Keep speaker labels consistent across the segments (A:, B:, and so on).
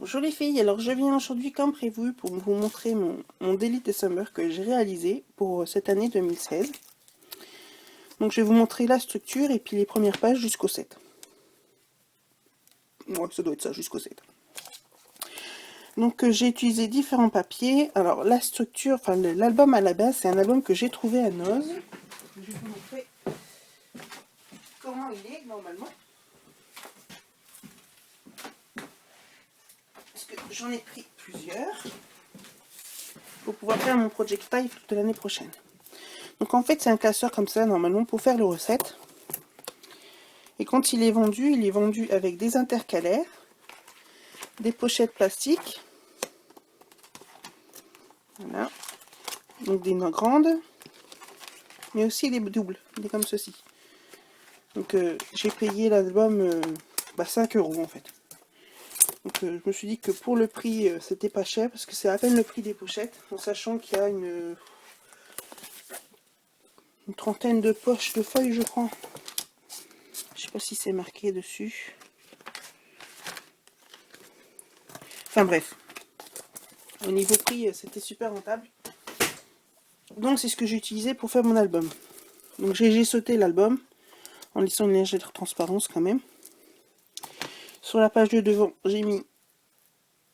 A: bonjour les filles, alors je viens aujourd'hui comme prévu pour vous montrer mon Daily December que j'ai réalisé pour cette année 2016. Donc je vais vous montrer la structure et puis les premières pages jusqu'au 7. Ouais, ça doit être ça, jusqu'au 7. Donc j'ai utilisé différents papiers. Alors la structure, enfin l'album à la base, c'est un album que j'ai trouvé à Noz. Je vais vous montrer comment il est normalement. Parce que j'en ai pris plusieurs pour pouvoir faire mon projectile toute l'année prochaine. Donc en fait c'est un classeur comme ça normalement pour faire les recettes. Et quand il est vendu avec des intercalaires, des pochettes plastiques, voilà, donc des grandes, mais aussi des doubles, des comme ceci. Donc j'ai payé l'album 5 € en fait. Donc je me suis dit que pour le prix c'était pas cher parce que c'est à peine le prix des pochettes, en sachant qu'il y a une trentaine de poches de feuilles je crois. Je sais pas si c'est marqué dessus. Enfin bref, au niveau prix c'était super rentable. Donc c'est ce que j'ai utilisé pour faire mon album. Donc j'ai sauté l'album en laissant une légère transparence quand même. Sur la page de devant, j'ai mis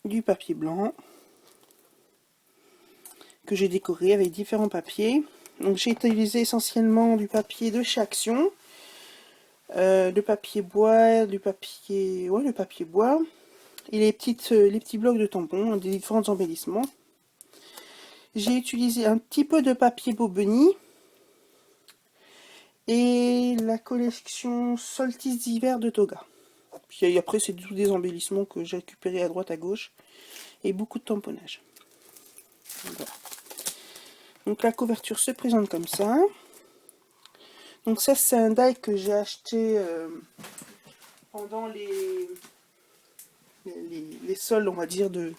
A: du papier blanc que j'ai décoré avec différents papiers. Donc j'ai utilisé essentiellement du papier de chez Action, de papier bois, du papier, ouais, le papier bois et les petits blocs de tampons, des différents embellissements. J'ai utilisé un petit peu de papier Bobeni et la collection Solstice d'hiver de Toga. Puis après, c'est tous des embellissements que j'ai récupérés à droite à gauche et beaucoup de tamponnage. Voilà. Donc la couverture se présente comme ça. Donc ça, c'est un die que j'ai acheté pendant les soldes, on va dire, de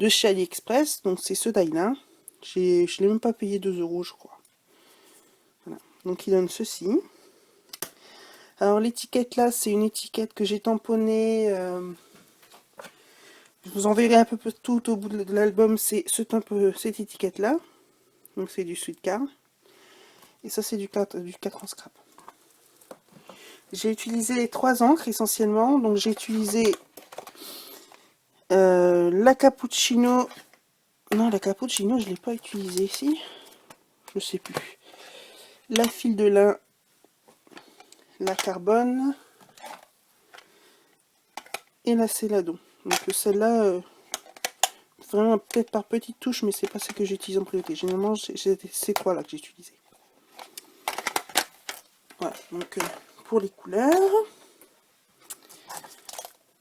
A: chez AliExpress. Donc c'est ce die là. Je ne l'ai même pas payé 2 € je crois. Voilà. Donc il donne ceci. Alors l'étiquette là, c'est une étiquette que j'ai tamponnée. Je vous enverrai un peu tout au bout de l'album. C'est cette étiquette là. Donc c'est du Sweet Card. Et ça c'est du 4 en scrap. J'ai utilisé les 3 encres essentiellement. Donc j'ai utilisé la cappuccino. Non, la cappuccino je ne l'ai pas utilisée ici. Je sais plus. La file de lin. La carbone. Et la céladon. Donc celle-là, vraiment peut-être par petites touches, mais c'est pas celle que j'utilise en priorité. Généralement c'est ces 3 là que j'ai utilisé. Voilà, donc pour les couleurs.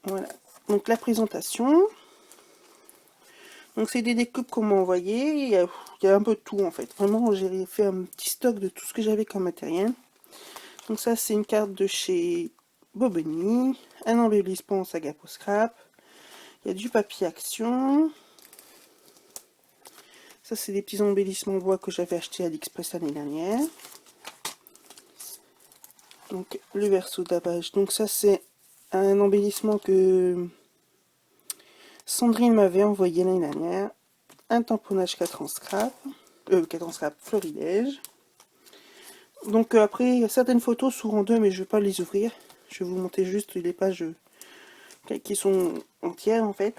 A: Voilà, donc la présentation. Donc c'est des découpes qu'on m'a envoyé. Il y a un peu de tout en fait. Vraiment, j'ai fait un petit stock de tout ce que j'avais comme matériel. Donc ça, c'est une carte de chez Bobeni. Un embellissement en saga pour scrap. Il y a du papier Action. Ça, c'est des petits embellissements bois que j'avais acheté à AliExpress l'année dernière. Donc le verso d'abage. Donc ça, c'est un embellissement que Sandrine m'avait envoyé l'année dernière. Un tamponnage 4 en scrap. 4 en scrap florilège. Donc après, certaines photos sont en 2, mais je ne vais pas les ouvrir. Je vais vous montrer juste les pages qui sont entières en fait.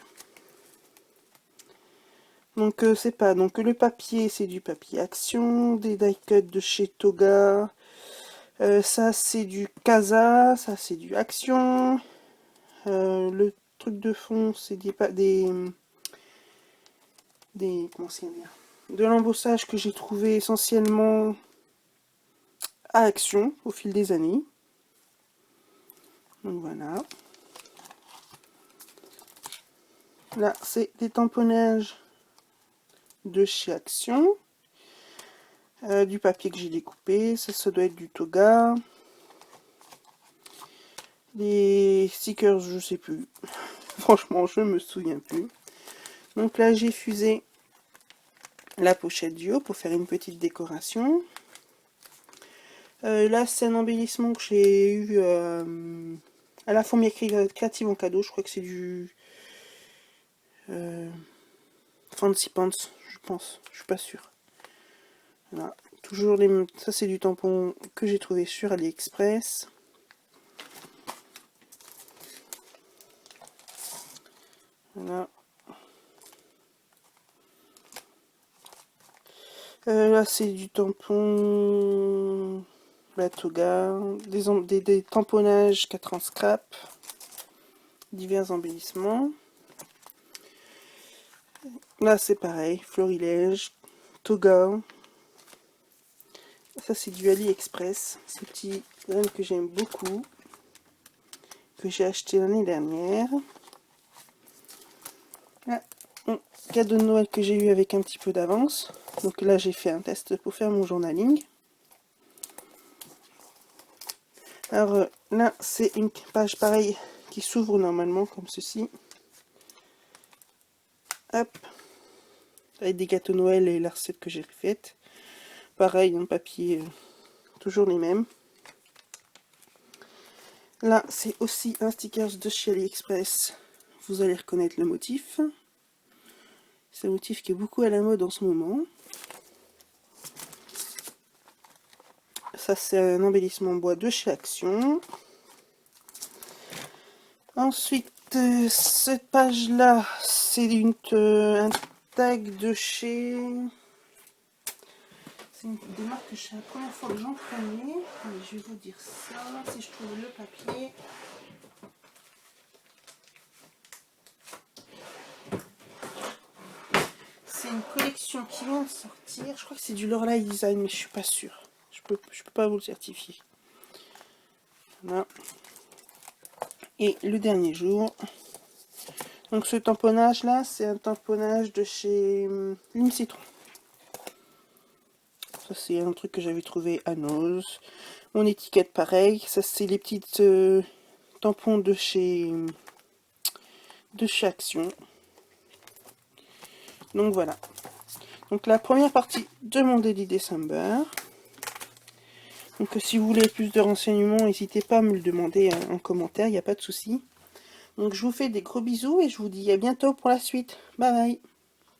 A: Donc c'est pas. Donc le papier, c'est du papier Action, des die cuts de chez Toga. Ça c'est du Casa, ça c'est du Action. Le truc de fond, c'est comment c'est dire, de l'embossage que j'ai trouvé essentiellement à Action au fil des années. Donc voilà. Là, c'est des tamponnages de chez Action. Du papier que j'ai découpé. Ça doit être du Toga. Les stickers, je sais plus. Franchement, je me souviens plus. Donc là, j'ai fusé la pochette du haut pour faire une petite décoration. Là, c'est un embellissement que j'ai eu à la fourmière créative en cadeau. Je crois que c'est du Fancy Pants, je pense, je suis pas sûre. Voilà, toujours les mêmes. Ça c'est du tampon que j'ai trouvé sur AliExpress. Voilà. Là c'est du tampon la Toga, des tamponnages 4 en scrap, divers embellissements. Là c'est pareil, florilège, Toga. Ça c'est du AliExpress, ces petits graines que j'aime beaucoup, que j'ai acheté l'année dernière. Là, cadeau de Noël que j'ai eu avec un petit peu d'avance. Donc là j'ai fait un test pour faire mon journaling. Alors là c'est une page pareille qui s'ouvre normalement comme ceci. Hop, avec des gâteaux Noël et la recette que j'ai faite. Pareil, en papier, toujours les mêmes. Là, c'est aussi un sticker de chez AliExpress. Vous allez reconnaître le motif. C'est un motif qui est beaucoup à la mode en ce moment. Ça, c'est un embellissement en bois de chez Action. Ensuite, cette page-là, c'est un tag de chez... C'est des marques que c'est la première fois que j'en prenais. Allez, je vais vous dire ça, si je trouve le papier. C'est une collection qui vient de sortir. Je crois que c'est du Lorelai Design, mais je suis pas sûre. Je peux pas vous le certifier. Voilà. Et le dernier jour. Donc ce tamponnage là, c'est un tamponnage de chez Lime Citron. Ça c'est un truc que j'avais trouvé à Nose. Mon étiquette pareil. Ça c'est les petites tampons de chez Action. Donc voilà. Donc la première partie de mon Daily December. Donc si vous voulez plus de renseignements, n'hésitez pas à me le demander en commentaire, il n'y a pas de souci. Donc je vous fais des gros bisous et je vous dis à bientôt pour la suite. Bye bye.